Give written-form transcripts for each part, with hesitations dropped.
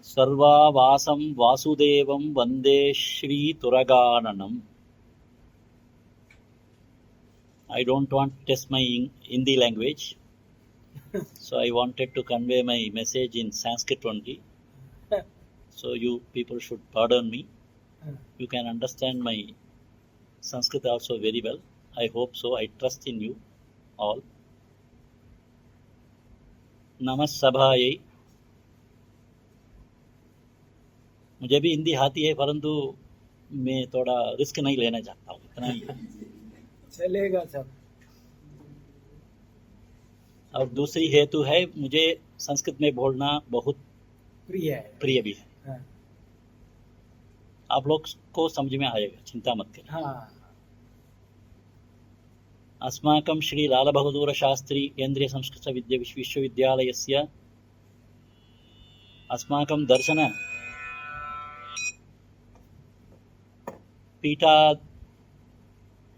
सर्वावासं वासुदेवं वन्दे श्रीतुरगाननम्. I don't want to test my Hindi language, so I wanted to convey my message in Sanskrit only. So you people should pardon me. You can understand my Sanskrit also very well. I hope so. I trust in you all. नमः सभायै. मुझे भी हिंदी आती है, परंतु मैं थोड़ा risk नहीं लेना चाहता हूँ, इतना ही है. चलेगा सब. और दूसरी हेतु है, मुझे संस्कृत में बोलना बहुत प्रिय भी है. हाँ. आप लोग को समझ में आएगा, चिंता मत करें. हाँ. अस्माकं श्री लाल बहादुर शास्त्री केंद्रीय संस्कृत विश्वविद्यालयस्य अस्माकं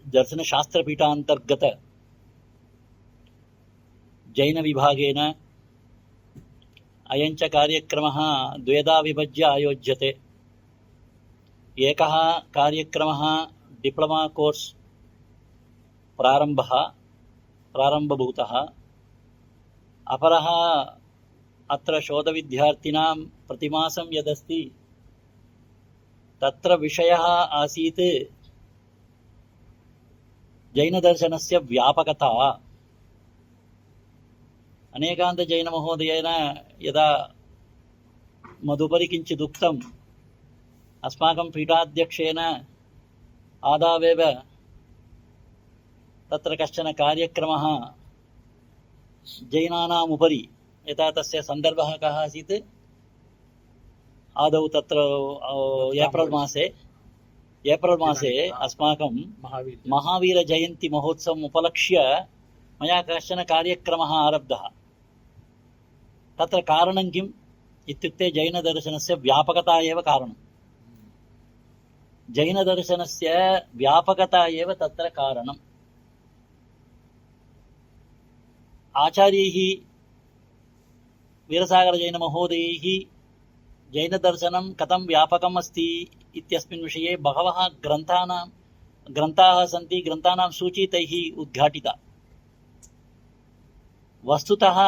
दर्शनशास्त्रपीठान्तर्गत जैन विभागेन अयञ्च कार्यक्रमः द्वेधा विभज्य आयोज्यते. एकः कार्यक्रमः डिप्लोमा कोर्स प्रारम्भभूतः, अपरः अत्र शोधविद्यार्थिनां प्रतिमासं यदस्ति तत्र विषयः आसीत् जैनदर्शनस्य व्यापकता. अनेकान्त जैनमहोदयेन यदा मदुपरि किञ्चिदुक्तम्, अस्माकं पीठाध्यक्षेन आदावेव तत्र कश्चन कार्यक्रमः जैनानाम् उपरि, यथा तस्य सन्दर्भः कः आसीत्, आदौ तत्र एप्रिल् मासे अस्माकं महावीरजयन्ती महोत्सवम् उपलक्ष्य मया कश्चन कार्यक्रमः आरब्धः. तत्र कारणं किम् इत्युक्ते जैनदर्शनस्य व्यापकता एव कारणम्. जैनदर्शनस्य व्यापकता एव तत्र कारणम्. आचार्यैः वीरसागरजैनमहोदयैः जैनदर्शनं कथं व्यापकम् अस्ति इत्यस्मिन् विषये बहवः ग्रन्थाः सन्ति. ग्रन्थानां सूची तैः उद्घाटिता. वस्तुतः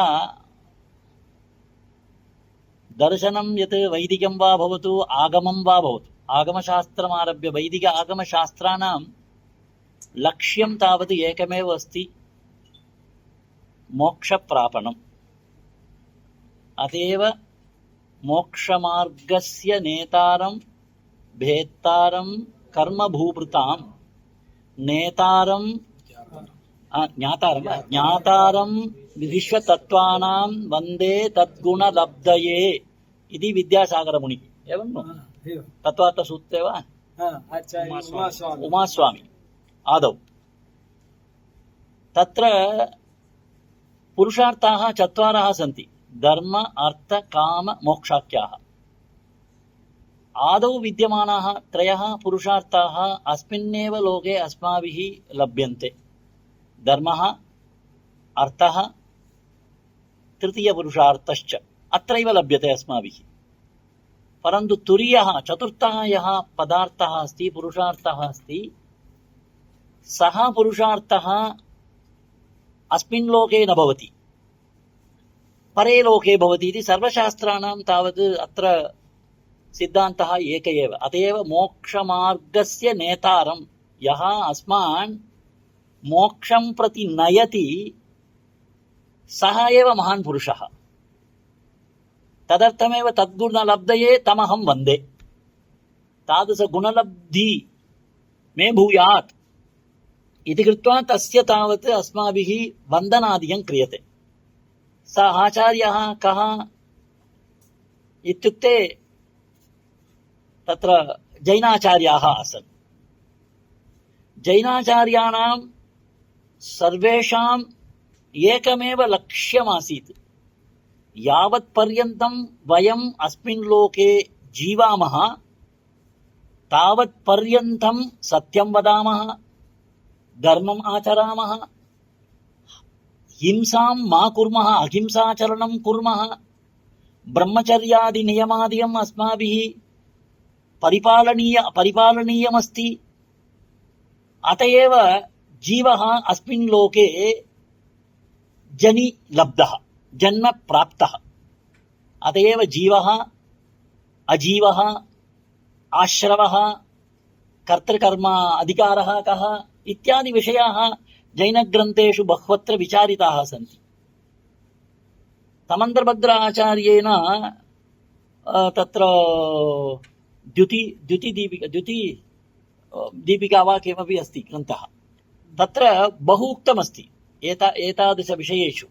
दर्शनं यत् वैदिकं वा भवतु आगमं वा भवतु, आगमशास्त्रमारभ्य वैदिक आगमशास्त्राणां लक्ष्यं तावत् एकमेव अस्ति, मोक्षप्रापणम्. अतएव मोक्षमार्गस्य नेतारं भेत्तारं कर्मभूभृतां नेतारं ज्ञातारं विश्वतत्त्वानां वन्दे तद्गुणलब्धये इति विद्यासागरमुनिः. एवं नो तत्त्वार्थसूत्रे वा उमास्वामी आदौ. तत्र पुरुषार्थाः चत्वारः सन्ति, धर्म अर्थ काम मोक्षाख्याः. आदौ विद्यमानाः त्रयः पुरुषार्थाः अस्मिन्नेव लोके अस्माभिः लभ्यन्ते. धर्मः, अर्थः, तृतीयपुरुषार्थश्च अत्रैव लभ्यते अस्माभिः. परन्तु तुरीयः चतुर्थः यः पदार्थः अस्ति, पुरुषार्थः अस्ति, सः पुरुषार्थः अस्मिन् लोके न भवति, परे लोके भवति इति सर्वशास्त्राणां तावत् अत्र सिद्धान्तः एक एव. अतएव मोक्षमार्गस्य नेतारं यः अस्मान् मोक्षं प्रति नयति सः एव महान् पुरुषः. तदर्थमेव तद्गुणलब्धये तमहं वन्दे. तादृशगुणलब्धि मे भूयात् इति कृत्वा तस्य तावत् अस्माभिः वन्दनादिकं क्रियते. सः आचार्यः कः इत्युक्ते तत्र जैनाचार्याः आसन्. जैनाचार्याणां सर्वेषाम् एकमेव लक्ष्यमासीत्, यावत्पर्यन्तं वयम् अस्मिन् लोके जीवामः तावत्पर्यन्तं सत्यं वदामः, धर्मम् आचरामः, हिंसां मा कुर्मः, अहिंसाचरणं कुर्मः, ब्रह्मचर्यादि नियमादियम् अस्माभिः परिपालनीयमस्ति। अतएव जीवः अस्मिन् लोके जनि लब्धः, जन्म प्राप्तः। अतएव जीवः, अजीवः, आश्रवः, कर्तृकर्म अधिकारः कः इत्यादि विषयाः जैनग्रन्थेषु बहुत्र विचारिताः सन्ति। समन्तभद्र आचार्येण तत्र द्युतिदीपिका वा किमपि अस्ति ग्रन्थः, तत्र बहु उक्तमस्ति एतादृशविषयेषु।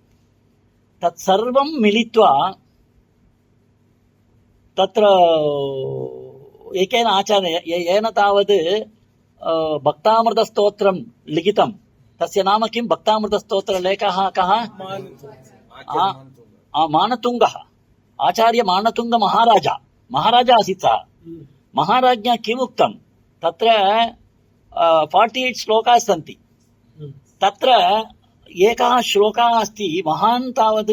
तत्सर्वं मिलित्वा तत्र एकेन आचार्य येन तावत् भक्तामृतस्तोत्रं लिखितं, तस्य नाम किं? भक्तामृतस्तोत्रलेखः कः? मानतुङ्गः, आचार्य मानतुङ्ग महाराजा आसीत् सः। महाराज्ञा किम् उक्तं? तत्र 48 श्लोकाः सन्ति। तत्र एकः श्लोकः अस्ति महान्, तावत्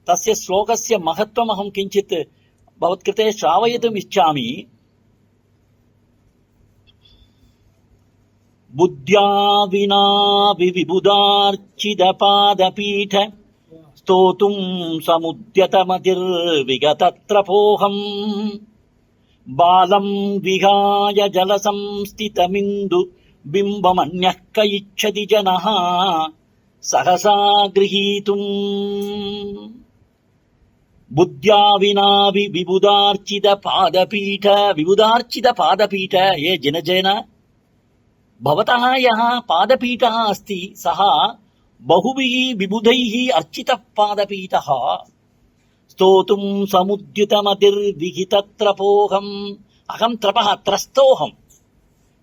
तस्य श्लोकस्य महत्त्वम् अहं किञ्चित् भवत्कृते श्रावयितुम् इच्छामि। बुद्ध्या विना विबुधार्चितपादपीठ स्तोतुं समुद्यतमतिर्विगतत्रपोऽहम् बालं विहाय जलसंस्थितमिन्दु बिम्बमन्यः क इच्छति जनः सहसा गृहीतुम्। बुद्ध्या विना विबुधार्चितपादपीठ ये जनजेन भवतः यः पादपीठः अस्ति सः बहुभिः विबुधैः अर्चितः पादपीठः। स्तोतुं समुद्युतमतिर्विहितत्रपोऽहम्, अहं त्रपः, त्रस्तोऽहम्,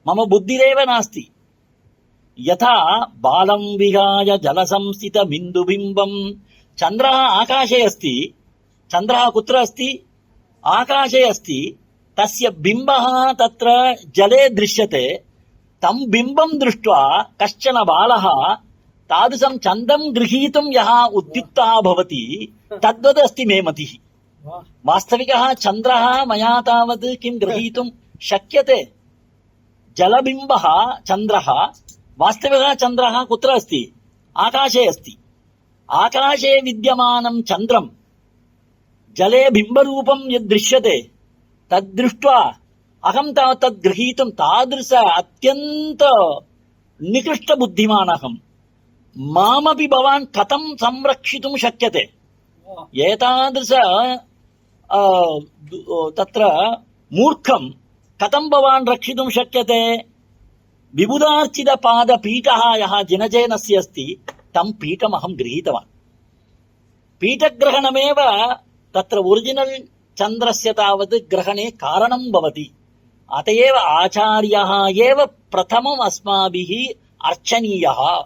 मम बुद्धिरेव नास्ति। यथा बालं विहाय जलसंस्थितमिन्दुबिम्बं, चन्द्रः आकाशे अस्ति, चन्द्रः कुत्र अस्ति? आकाशे अस्ति, तस्य बिम्बः तत्र जले दृश्यते। तं बिम्बं दृष्ट्वा कश्चन बालः तादृशं चन्दं गृहीतुं यः उद्युक्तः भवति, तद्वद् अस्ति मे मतिः। वास्तविकः चन्द्रः मया तावत् किं गृहीतुं शक्यते? जलबिम्बः चन्द्रः, वास्तविकः चन्द्रः कुत्र अस्ति? आकाशे अस्ति। आकाशे विद्यमानं चन्द्रं जले बिम्बरूपं यद् दृश्यते तद्दृष्ट्वा अहं तावत् तद् गृहीतुं तादृश अत्यन्त निकृष्टबुद्धिमान् अहम्। मामपि भवान् कथं संरक्षितुं शक्यते? एतादृश तत्र मूर्खं कथं भवान् रक्षितुं शक्यते? विबुधार्चितपादपीठः यः जिनजेनस्य अस्ति, तं पीठमहं गृहीतवान्। पीठग्रहणमेव तत्र ओरिजिनल् चन्द्रस्य तावत् ग्रहणे कारणं भवति। अतएव आचार्यः एव प्रथमम् अस्माभिः अर्चनीयः।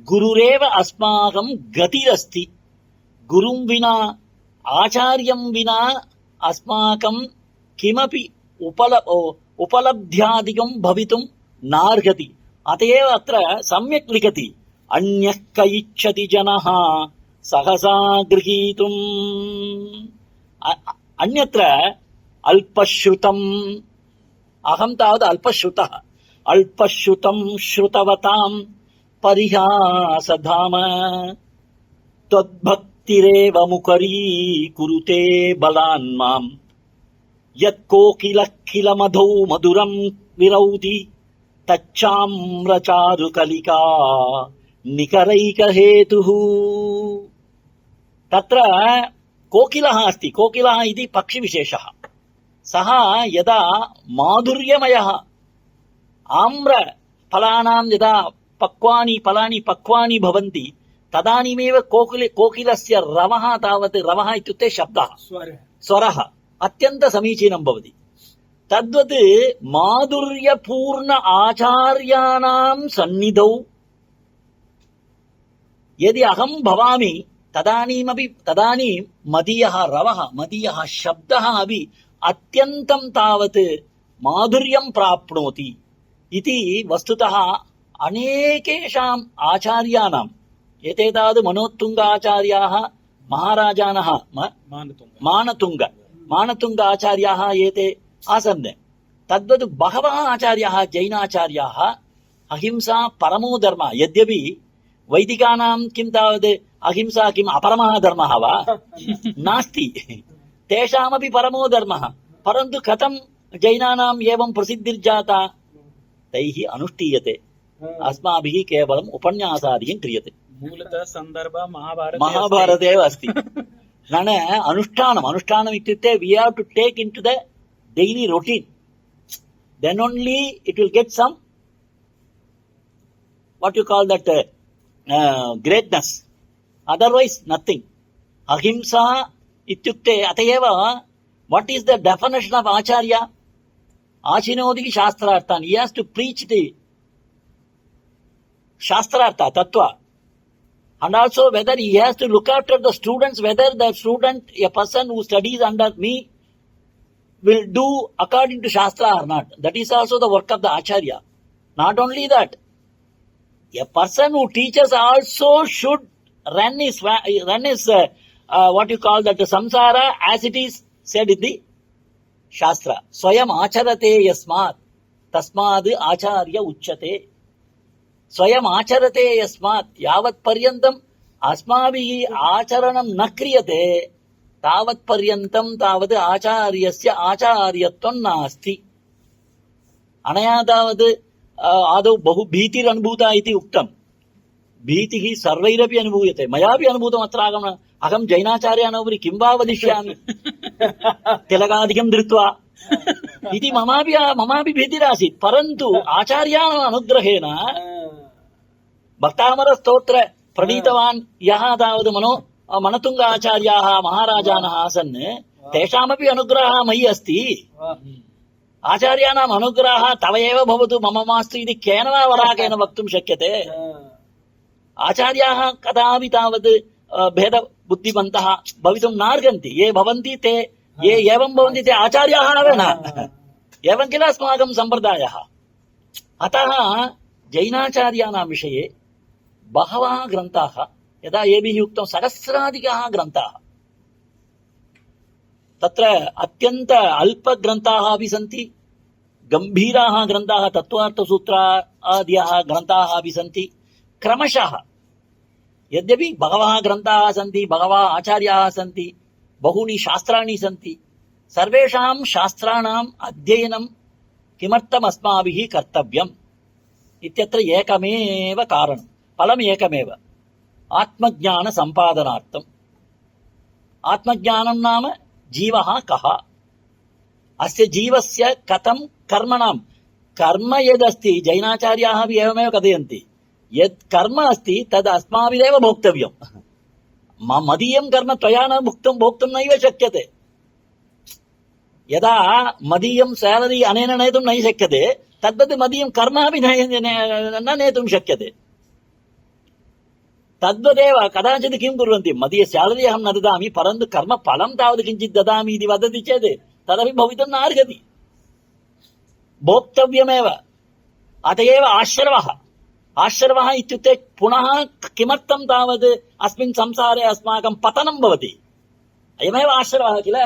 गुरुरेव अस्माकं गतिरस्ति। गुरुं विना, आचार्यं विना अस्माकं किमपि उपलब्ध्यादिकं भवितुं नार्हति। अतएव अत्र सम्यक् लिखति, अन्यः क इच्छति जनः सहसा गृहीतुम्। अन्यत्र अल्पश्रुतम्, अहं तावत् अल्पश्रुतः, अल्पश्रुतं श्रुतवतां परिहासधाम त्वद्भक्तिरेव मुकरी कुरुते बलान् माम् यत्कोकिलखिलमधौ मधुरं विरौति तच्चाम्रचारुकलिका निकरैकहेतुः। तत्र कोकिलः अस्ति, कोकिलः इति पक्षिविशेषः। सः यदा माधुर्यमयः आम्रफलानां यदा फलानि पक्वानि भवन्ति तदानीमेव कोकिलस्य रवः तावत्, रवः इत्युक्ते शब्दः, स्वरः अत्यन्त समीचीनं भवति। तद्वत् माधुर्यपूर्ण आचार्याणां सन्निधौ यदि अहं भवामि तदानीं मदीयः रवः, मदीयः शब्दः अपि अत्यन्तं तावत् माधुर्यं प्राप्नोति इति वस्तुतः अनेकेषाम् आचार्याणाम्, एते तावत् मनोत्तुङ्ग आचार्याः महाराजानः मानतुंग आचार्याः एते आसन् तद्वत् बहवः आचार्याः जैनाचार्याः अहिंसा परमो धर्म यद्यपि वैदिकानां किं तावत् अहिंसा किम् अपरमः धर्मः वा नास्ति तेषामपि परमो धर्मः परन्तु कथं जैनानाम् एवं प्रसिद्धिर्जाता तैः अनुष्ठीयते अस्माभिः केवलम् उपन्यासादिकं क्रियते मूलतः सन्दर्भ महाभारते एव अस्ति नान अनुष्ठानम् इत्युक्ते we have to take into the daily routine then only it will get some what you call that greatness otherwise nothing ahimsa ityukte atayeva what is the definition of acharya achinodi shastrarthan he has to preach the shastrartha tattva and also whether he has to look after the students whether the student a person who studies under me will do according to shastra or not that is also the work of the acharya not only that a person who teaches also should run his what you call that samsara as it is said in the shastra swayam acharate yasmat tasmad acharya uchyate स्वयं आचरते यस्मात् यावत् पर्यन्तम् अस्माभिः आचरणं न क्रियते तावत् पर्यन्तं तावत् आचार्यस्य आचार्यत्वं नास्ति अनया तावत् आदौ बहु भीतिरनुभूता इति उक्तं भीतिः सर्वैरपि अनुभूयते मयापि अनुभूतम् अत्र आगमन अहं जैनाचार्याणामुपरि किं वा वदिष्यामि तिलकादिकं धृत्वा इति ममापि भीतिरासीत् परन्तु आचार्याणाम् अनुग्रहेण भक्तामर स्तोत्र प्रणीतवान् यः तावत् मनतुंग आचार्याः महाराजानः आसन् तेषामपि अनुग्रहः मयि अस्ति आचार्याणाम् अनुग्रहः तव एव भवतु मम मास्तु इति केन वा वराकेन वक्तुं शक्यते आचार्याः कदापि तावत् भेदबुद्धिमन्तः भवितुं नार्हन्ति ये भवन्ति ते ये एवं भवन्ति ते आचार्याः एव न एवं किल अस्माकं सम्प्रदायः अतः जैनाचार्याणां विषये बहवः ग्रन्थाः यदा एभिः उक्तं सहस्राधिकाः ग्रन्थाः तत्र अत्यन्त अल्पग्रन्थाः अपि सन्ति गम्भीराः ग्रन्थाः तत्त्वार्थसूत्रादयः ग्रन्थाः अपि सन्ति क्रमशः यद्यपि बहवः ग्रन्थाः सन्ति बहवः आचार्याः सन्ति बहूनि शास्त्राणि सन्ति सर्वेषां शास्त्राणाम् अध्ययनं किमर्थम् अस्माभिः कर्तव्यम् इत्यत्र एकमेव कारणं फलम् एकमेव आत्मज्ञान सम्पादनार्थम् आत्मज्ञानं नाम जीवः कः अस्य जीवस्य कथं कर्मणां कर्म यदस्ति जैनाचार्याः अपि एवमेव कथयन्ति यत् कर्म अस्ति तद् अस्माभिरेव भोक्तव्यं मदीयं कर्म त्वया न भोक्तुं नैव शक्यते यदा मदीयं स्यालरी अनेन नेतुं न शक्यते तद्वत् मदीयं कर्म अपि न नेतुं शक्यते तद्वदेव कदाचित् किं कुर्वन्ति मदीय स्यालरी अहं न ददामि परन्तु कर्म फलं तावत् किञ्चित् ददामि इति वदति चेत् तदपि भवितुं नार्हति भोक्तव्यमेव अत एव आश्रवः इत्युक्ते पुनः किमर्थं तावत् अस्मिन् संसारे अस्माकं पतनं भवति अयमेव आश्रवः किल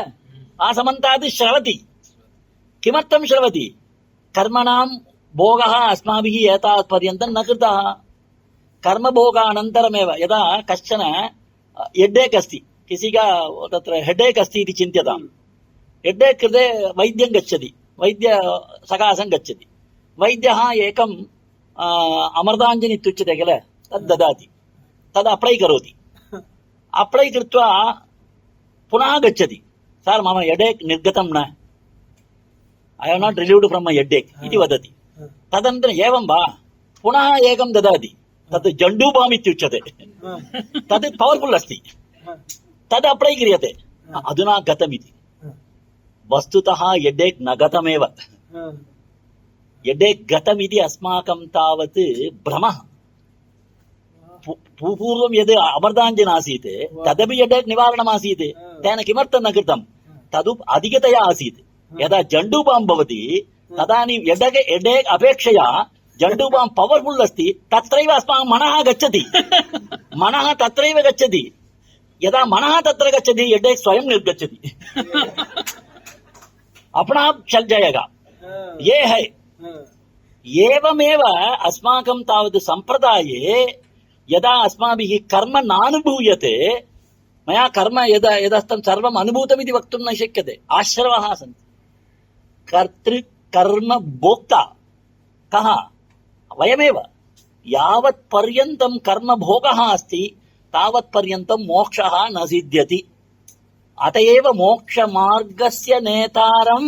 आसमन्तात् श्रवति किमर्थं श्रवति कर्मणां भोगः अस्माभिः एतावत् पर्यन्तं न कृतः कर्मभोगानन्तरमेव यदा कश्चन हेड्डेक् अस्ति किसिका तत्र हेड्डेक् अस्ति इति चिन्त्यताम् हेड्डेक् कृते वैद्यं गच्छति वैद्यसकाशं गच्छति वैद्यः एकम् अमृताञ्जनि इत्युच्यते किल तद् ददाति तद् अप्लै करोति अप्लै कृत्वा पुनः गच्छति सार् मम हेडेक् निर्गतं न I have not relieved from my headache इति वदति तदनन्तरम् एवं वा पुनः एकं ददाति तत् जण्डूबाम् इत्युच्यते तद् पवर्फुल् अस्ति तद् अप्लै क्रियते अधुना गतमिति वस्तुतः हेडेक् न गतमेव हेडेक् गतमिति अस्माकं तावत् भ्रमः पूर्वं यद् अमृताञ्जन आसीत् तदपि हेडेक् निवारणमासीत् तेन किमर्थं न कृतं तदु अधिकतया आसीत् यदा जण्डूबाम् भवति तदानीं हेडेक् अपेक्षया जण्डूबाम् पवर्फुल् अस्ति तत्रैव अस्माकं मनः गच्छति मनः तत्रैव गच्छति यदा मनः तत्र गच्छति हेडेक स्वयं निर्गच्छति अपना आप चल जाएगा। हाँ, ये है हाँ, एवमेव अस्माकं तावत् सम्प्रदाये यदा अस्माभिः कर्म नानुभूयते, मया कर्म यदस्तं सर्वम् अनुभूतमिति वक्तुं न शक्यते। आश्रवः सन्ति। कर्तृ कर्म भोक्ता कः? वयमेव। यावत् पर्यन्तं कर्म भोगः अस्ति तावत् पर्यन्तं मोक्षः न सिद्ध्यति। अतएव मोक्ष मार्गस्य नेतारं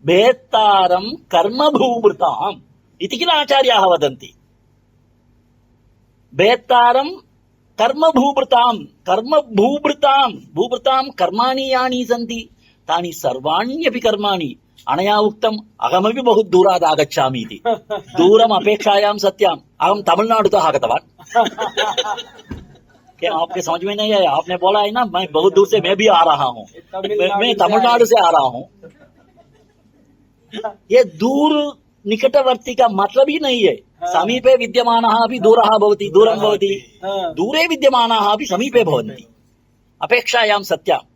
भेत्तारं कर्मभूभृताम् इति किल आचार्याः वदन्ति। भेत्तारं कर्मभूभृताम् भूभृतां कर्माणि यानि सन्ति तानि सर्वाण्यपि कर्माणि अनया उक्तम् अहमपि बहु दूरात् आगच्छामि इति। दूरम् अपेक्षायां सत्याम् अहं तमिलनाडुतः आगतवान्। क्या आपके समझ में नहीं आया? आपने बोला है ना मैं बहुत दूर से मैं भी आ रहा हूँ, मैं तमिलनाडु से आ रहा हूँ। ये दूर निकटवर्ती का मतलब ही नहीं है। समीपे विद्यमानः अपि दूरः भवति, दूरं भवति, दूरे विद्यमानाः अपि समीपे भवन्ति अपेक्षायां सत्याम्।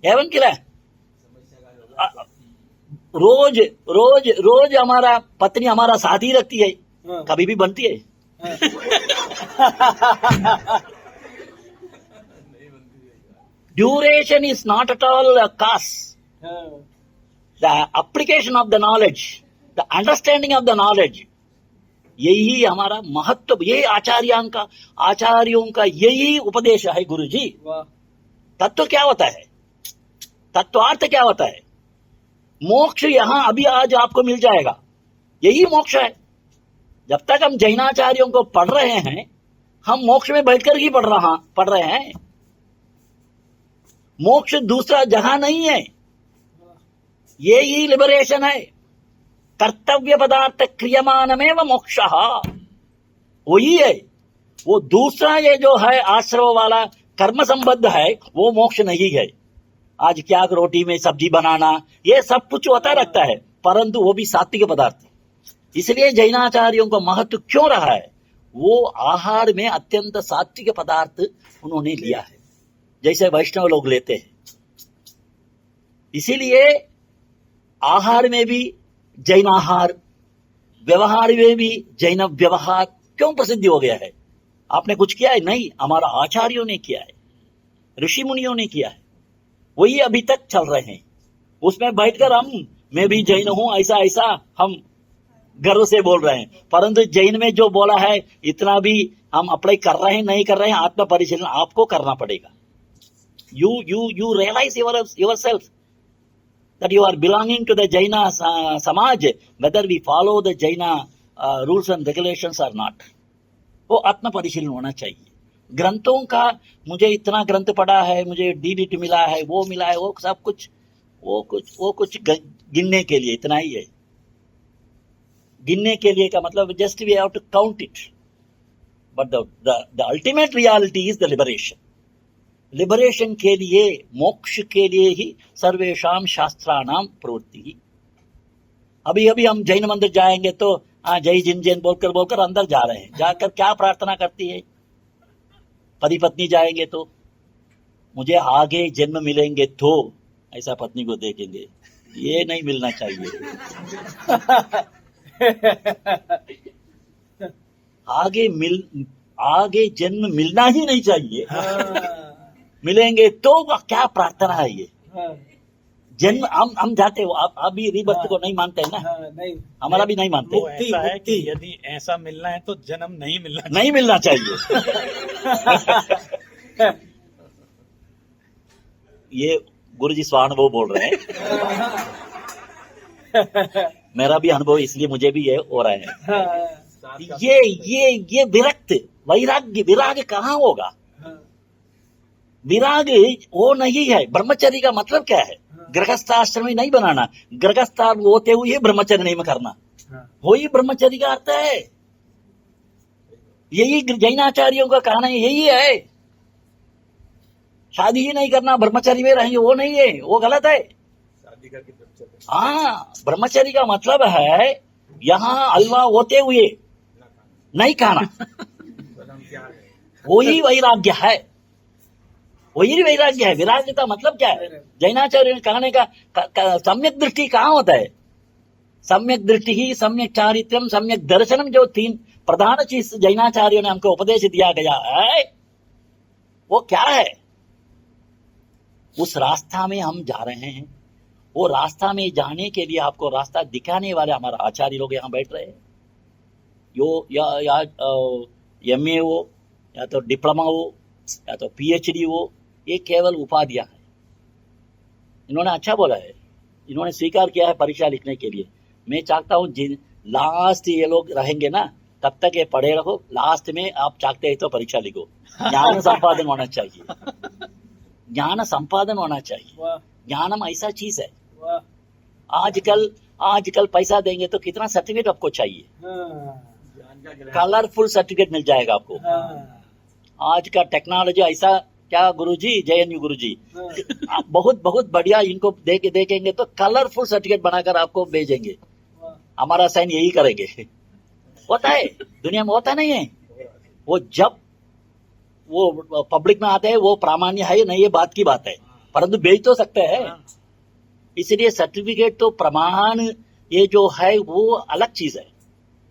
एवं किल? रोज रोज रोज हमारा पत्नी हमारा साथ ही रखती है, कभी भी बनती है। Duration is not at all a cause. The application of the knowledge, the understanding of the knowledge, यही हमारा महत्व, यही आचार्यों का यही उपदेश है गुरुजी। तत्व क्या होता है? तत्वार्थ क्या होता है? मोक्ष यहाँ अभी आज आपको मिल जाएगा, यही मोक्ष है। जब तक हम जैनाचार्यों को पढ़ रहे हैं, हम मोक्ष में बैठकर ही पढ़ रहे हैं। मोक्ष दूसरा जगह नहीं है, ये ही लिबरेशन है। कर्तव्य पदार्थ क्रियमानमेव मोक्षः, वही है। वो दूसरा ये जो है आश्रव वाला कर्म संबद्ध है, वो मोक्ष नहीं है। आज क्या रोटी में सब्जी बनाना, ये सब कुछ होता रखता है, परंतु वो भी सात्विक पदार्थ है। इसलिए जैनाचार्यों को महत्व क्यों रहा है? वो आहार में अत्यंत सात्विक पदार्थ उन्होंने लिया है, जैसे वैष्णव लोग लेते हैं। इसीलिए आहार में भी जैन आहार, व्यवहार में भी जैन व्यवहार क्यों प्रसिद्ध हो गया है? आपने कुछ किया है? नहीं, हमारा आचार्यों ने किया है, ऋषि मुनियों ने किया है, वही अभी तक चल रहे हैं। उसमें बैठकर मैं भी जैन हूं ऐसा हम गर्व से बोल रहे हैं, परंतु जैन में जो बोला है इतना भी हम अप्लाई कर रहे हैं नहीं कर रहे हैं, आत्म परिशीलन आपको करना पड़ेगा। you realize yourself that you are belonging to the Jaina Samaj, whether we follow the Jaina rules and regulations or not. वो आत्म परिशीलन होना चाहिए। ग्रंथों का मुझे इतना ग्रंथ पढ़ा है, मुझे डीडीटी मिला है, वो मिला है, वो सब कुछ वो कुछ गिनने के लिए इतना ही है। गिनने के लिए का मतलब just we have to count it, but the ultimate reality is the liberation. Liberation के लिए, मोक्ष के लिए ही सर्वेषां शास्त्राणां प्रवृत्ति। अभी हम जैन मंदिर जाएंगे तो जय जिन बोलकर अंदर जा रहे हैं। जाकर क्या प्रार्थना करती है? पति पत्नी जाएंगे तो मुझे आगे जन्म मिलेंगे तो ऐसा पत्नी को देखेंगे, ये नहीं मिलना चाहिए। आगे जन्म मिलना ही नहीं चाहिए। मिलेंगे तो क्या प्रार्थना है ये? जन्म हम जाते हो, आप भी रीबर्थ को नहीं मानते हैं ना? नहीं, हमारा भी नहीं मानते। ऐसा है कि यदि ऐसा मिलना है तो जन्म नहीं मिलना चाहिए। ये गुरुजी स्वानुभव बोल रहे हैं, मेरा भी अनुभव, इसलिए मुझे भी ये हो रहा है। ये विरक्त विराग कहाँ होगा? विराग वो नहीं है। ब्रह्मचर्य का मतलब क्या है? गृहस्थाश्रम ही नहीं बनाना, गृहस्थ होते हुए ब्रह्मचर्य नहीं करना, वही ब्रह्मचर्य का अर्थ है। यही जैनाचार्यों का कहना यही है। शादी ही नहीं करना, ब्रह्मचर्य में रहेंगे, वो नहीं है, वो गलत है। हाँ, ब्रह्मचर्य का मतलब है यहाँ हलवा होते हुए नहीं खाना, वही वैराग्य है। वही वैराग्य है। विराग्यता मतलब क्या है? जैनाचार्य ने कहने का सम्यक दृष्टि कहाँ होता है? सम्यक दृष्टि ही, सम्यक चारित्र्यम, सम्यक दर्शनम, जो तीन प्रधान चीज जैनाचार्यों ने हमको उपदेश दिया गया है, वो क्या है? उस रास्ता में हम जा रहे हैं। वो रास्ता में जाने के लिए आपको रास्ता दिखाने वाले हमारे आचार्य लोग यहाँ बैठ रहे हैं। या MA हो, या तो डिप्लोमा हो, या तो PhD हो, ये केवल उपाधियां है। इन्होंने अच्छा बोला है, इन्होंने स्वीकार किया है परीक्षा लिखने के लिए। मैं चाहता हूं जिन लास्ट ये लोग रहेंगे ना, तब तक ये पढ़े रहो, लास्ट में आप चाहते हैं तो परीक्षा लिखो। ज्ञान संपादन होना चाहिए, ज्ञान संपादन होना चाहिए। वाह ज्ञानम ऐसा चीज है। वाह। आजकल पैसा देंगे तो कितना सर्टिफिकेट आपको चाहिए? हाँ कलरफुल सर्टिफिकेट मिल जाएगा आपको। हाँ आज का टेक्नोलॉजी ऐसा, क्या गुरुजी, JNU गुरुजी, हाँ। आप बहुत बहुत बढ़िया इनको देखेंगे तो कलरफुल सर्टिफिकेट बनाकर आपको भेजेंगे। वाह। हमारा साइन यही करेंगे। होता है दुनिया में, होता नहीं है? वो जब वो पब्लिक में आते हैं वो प्रामाण्य है नहीं, ये बात की बात है, परंतु बेच तो सकते हैं। इसलिए सर्टिफिकेट तो प्रमाण ये जो है वो अलग चीज है,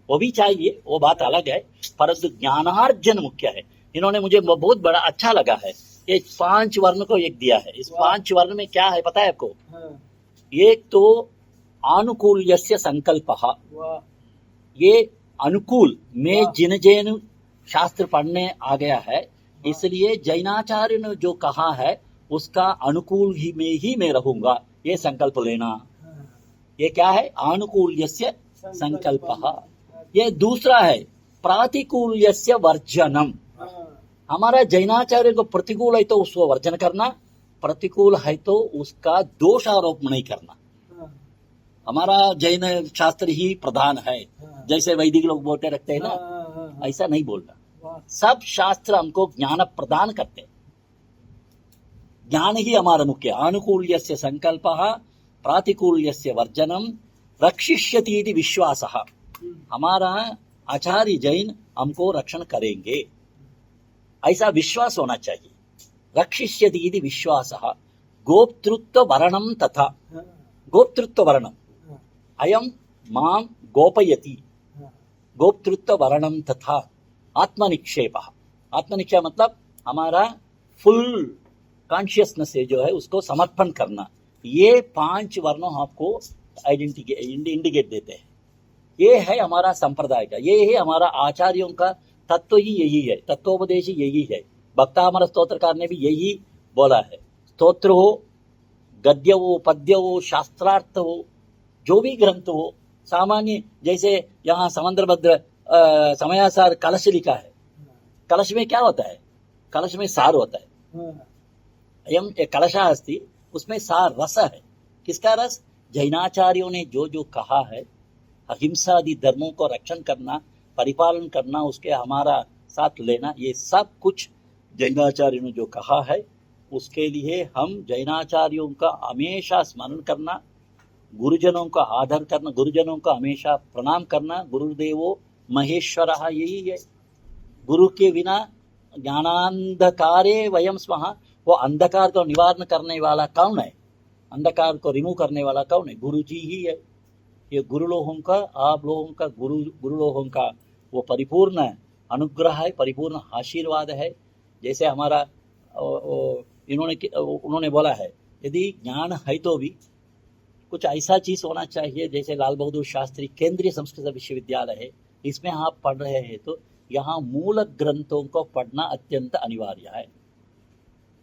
वो भी चाहिए, वो बात अलग है, परंतु ज्ञानार्जन मुख्य है। इन्होंने मुझे बहुत बड़ा अच्छा लगा है, ये 5 वर्ण को एक दिया है। इस 5 वर्ण में क्या है पता है आपको? हाँ। एक तो आनुकूल्यस्य संकल्पः, वाह। ये अनुकूल में वाह। जिन जैन शास्त्र पढ़ने आ गया है, इसलिए जैनाचार्य ने जो कहा है उसका अनुकूल ही मैं रहूंगा, ये संकल्प लेना। हाँ। ये क्या है? आनुकूल्यस्य संकल्पः। ये दूसरा है प्रातिकूल्यस्य वर्जनम। हाँ। हमारा जैनाचार्य को प्रतिकूल है तो उसको वर्जन करना, प्रतिकूल है तो उसका दोष आरोप नहीं करना। हाँ। हमारा जैन शास्त्र ही प्रधान है, हाँ। जैसे वैदिक लोग बोलते रखते हैं ना, हाँ। ऐसा नहीं बोलना। वाह। सब शास्त्र हमको ज्ञान प्रदान करते हैं, ज्ञान ही हमारा मुख्य। आनुकूल्यस्य संकल्पः, प्रातिकूल्यस्य वर्जनम, रक्षिष्यति इति विश्वासः। हमारा आचार्य जैन हमको रक्षण करेंगे, ऐसा विश्वास होना चाहिए। रक्षिष्यति इति विश्वासः। गोप्तृत्व वर्णम तथा, हाँ। गोप्तृत्व वर्णम, हाँ। अयम मां गोपयति, हाँ। गोप्तृत्व वर्णम तथा आत्मनिक्षेपः। आत्मनिक्षेप मतलब हमारा फुल कॉन्शियसनेस से जो है उसको समर्पण करना। ये 5 वर्णों आपको इंडिकेट देते हैं। ये है हमारा संप्रदाय का, ये है हमारा आचार्यों का तत्व ही यही है, तत्वोपदेश ही यही है। भक्तामर स्तोत्रकार ने भी यही बोला है। स्तोत्र हो, गद्य हो, पद्य हो, शास्त्रार्थ हो, जो भी ग्रंथ हो, सामान्य जैसे यहाँ समंद्रभद्र समयासार कलश लिखा है। कलश में क्या होता है? कलश में सार होता है। हाँ। अयम कलशा अस्ति, उसमें सार रस है। किसका रस? जैनाचार्यों ने जो जो कहा है, अहिंसा आदि धर्मों को रक्षण करना, परिपालन करना, उसके हमारा साथ लेना, ये सब कुछ जैनाचार्यों ने जो कहा है, उसके लिए हम जैनाचार्यों का हमेशा स्मरण करना, गुरुजनों का आदर करना, गुरुजनों का हमेशा प्रणाम करना। गुरुदेवो महेश्वरः, यही है। गुरु के बिना ज्ञानांधकारे वयम स्मः। वो अंधकार को निवारण करने वाला कौन है? अंधकार को रिमूव करने वाला कौन है? गुरु जी ही है। ये गुरु लोगों का, आप लोगों का, गुरु लोगों का वो परिपूर्ण अनुग्रह है, परिपूर्ण आशीर्वाद है। जैसे हमारा उन्होंने बोला है, यदि ज्ञान है तो भी कुछ ऐसा चीज होना चाहिए, जैसे लाल बहादुर शास्त्री केंद्रीय संस्कृत विश्वविद्यालय है, इसमें आप पढ़ रहे हैं तो यहाँ मूल ग्रंथों को पढ़ना अत्यंत अनिवार्य है।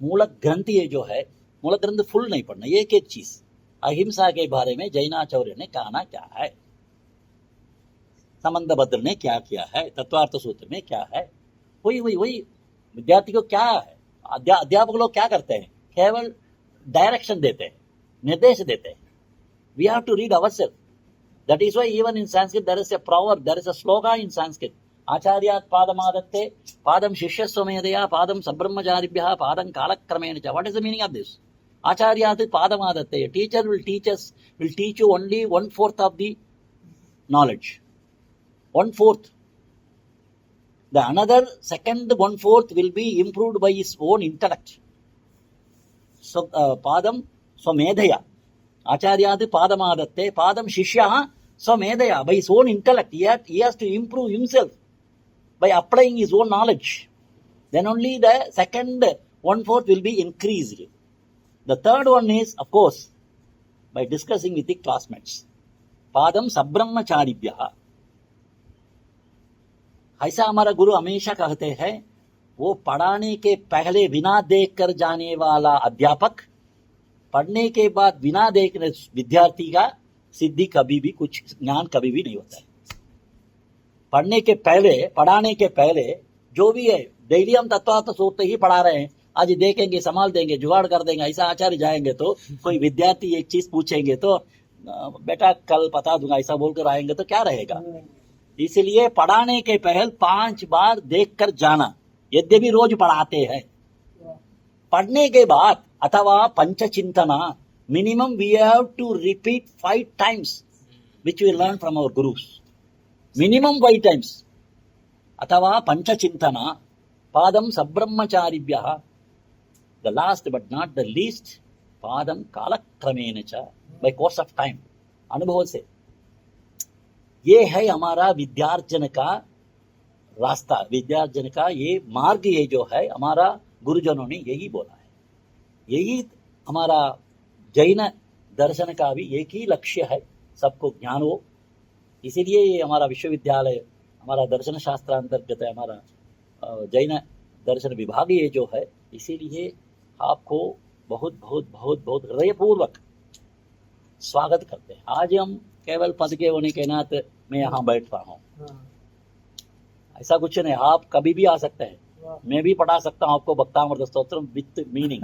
मूल ग्रंथ ये जो है, मूल ग्रंथ फुल नहीं पढ़ना, एक एक चीज। अहिंसा के बारे में जैनाचार्य ने कहना क्या है, समंदभद्र ने क्या किया है, तत्वार्थ सूत्र में क्या है, वही विद्यार्थी को क्या है। अध्यापक लोग क्या करते हैं? केवल डायरेक्शन देते हैं, निर्देश देते हैं। We have to read ourself. That is why even in Sanskrit there is a proverb, there is a shloka in Sanskrit. आचार्यात् पादमादत्ते, पादम शिष्यस्वमेधया, पादम सब्रह्मचारिभ्यः, पादं कालक्रमेण च। What is the meaning of this? आचार्यात् पादमादत्ते, teacher will teach you only 1/4 of the knowledge, 1/4. The another second 1/4 will be improved by his own intellect. पादं स्वमेधया आचार्यात् पादमादत्ते पादं शिष्यः स्वमेधया by his own intellect he has to improve himself by applying his own knowledge. Then only the second 1/4 will be increased. The third one is, of course, by discussing with the classmates. पादम सब्रह्मचारिभ्यः, ऐसा हमारा गुरु हमेशा कहते हैं, वो पढ़ाने के पहले बिना देख कर जाने वाला अध्यापक, पढ़ने के बाद बिना देखने विद्यार्थी का सिद्धि कभी भी, कुछ ज्ञान कभी भी नहीं होता है। पढ़ने के पहले, पढ़ाने के पहले जो भी है, डेली हम तत्वार्थ सूत्र ही पढ़ा रहे हैं, आज देखेंगे, संभाल देंगे, जुगाड़ कर देंगे, ऐसा आचार्य जाएंगे तो कोई विद्यार्थी एक चीज पूछेंगे तो बेटा कल बता दूंगा ऐसा बोलकर आएंगे तो क्या रहेगा। इसलिए पढ़ाने के पहले 5 बार देखकर जाना, यद्यपि रोज पढ़ाते हैं। पढ़ने के बाद अथवा पंचचिंतना, minimum we have to repeat 5 times which we learn from our gurus, minimum 5 times. अथवा पंचचिंतना पादम सब्रह्मचारिभ्यः, the last but not the least पादम कालक्रमेण च, by course of time, अनुभव से। ये है हमारा विद्यार्जन का रास्ता, विद्यार्जन का ये मार्ग, ये जो है हमारा गुरुजनों ने यही बोला है। यही हमारा जैन दर्शन का भी एक ही लक्ष्य है, सबको ज्ञान हो। इसीलिए ये हमारा विश्वविद्यालय, हमारा दर्शन शास्त्र अंतर्गत है, हमारा जैन दर्शन विभाग ये जो है, इसीलिए आपको बहुत बहुत बहुत बहुत हृदयपूर्वक स्वागत करते हैं। आज हम केवल पद के होने के नाते मैं यहाँ बैठ रहा हूँ, ऐसा कुछ नहीं, आप कभी भी आ सकते हैं। मैं भी पढ़ा सकता हूँ आपको भक्तामृत स्तोत्र with meaning,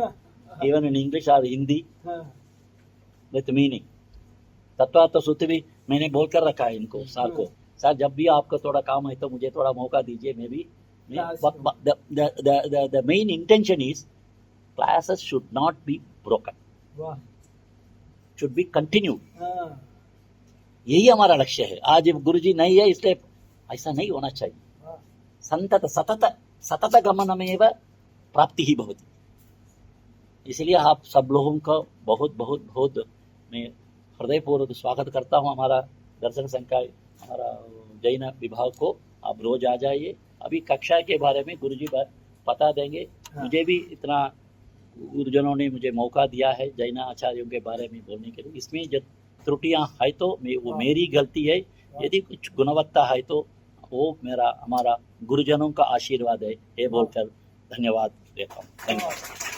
even in English और हिंदी विथ मीनिंग। तत्वार्थ सूत्र भी मैंने बोल कर रखा है इनको, सर को, सर जब भी आपको थोड़ा काम है तो मुझे थोड़ा मौका दीजिए, मैं भी the main intention is classes should not be broken, should be continued. यही हमारा लक्ष्य है। आज गुरुजी नहीं है इसलिए ऐसा नहीं होना चाहिए। संतत सतत सतत गमनमेव प्राप्ति ही भवति। इसलिए आप सब लोगों का बहुत बहुत बहुत मैं हृदयपूर्वक स्वागत करता हूँ। हमारा दर्शन संघ का, हमारा जैन विभाग को आप रोज आ जाइए। अभी कक्षा के बारे में गुरुजी बता देंगे। मुझे भी इतना गुरुजनों ने मुझे मौका दिया है जैन आचार्यों के बारे में बोलने के लिए। इसमें जब त्रुटियां है तो वो मेरी गलती है, यदि कुछ गुणवत्ता है तो वो हमारा गुरुजनों का आशीर्वाद है, ये बोलकर धन्यवाद देता हूँ। धन्यवाद।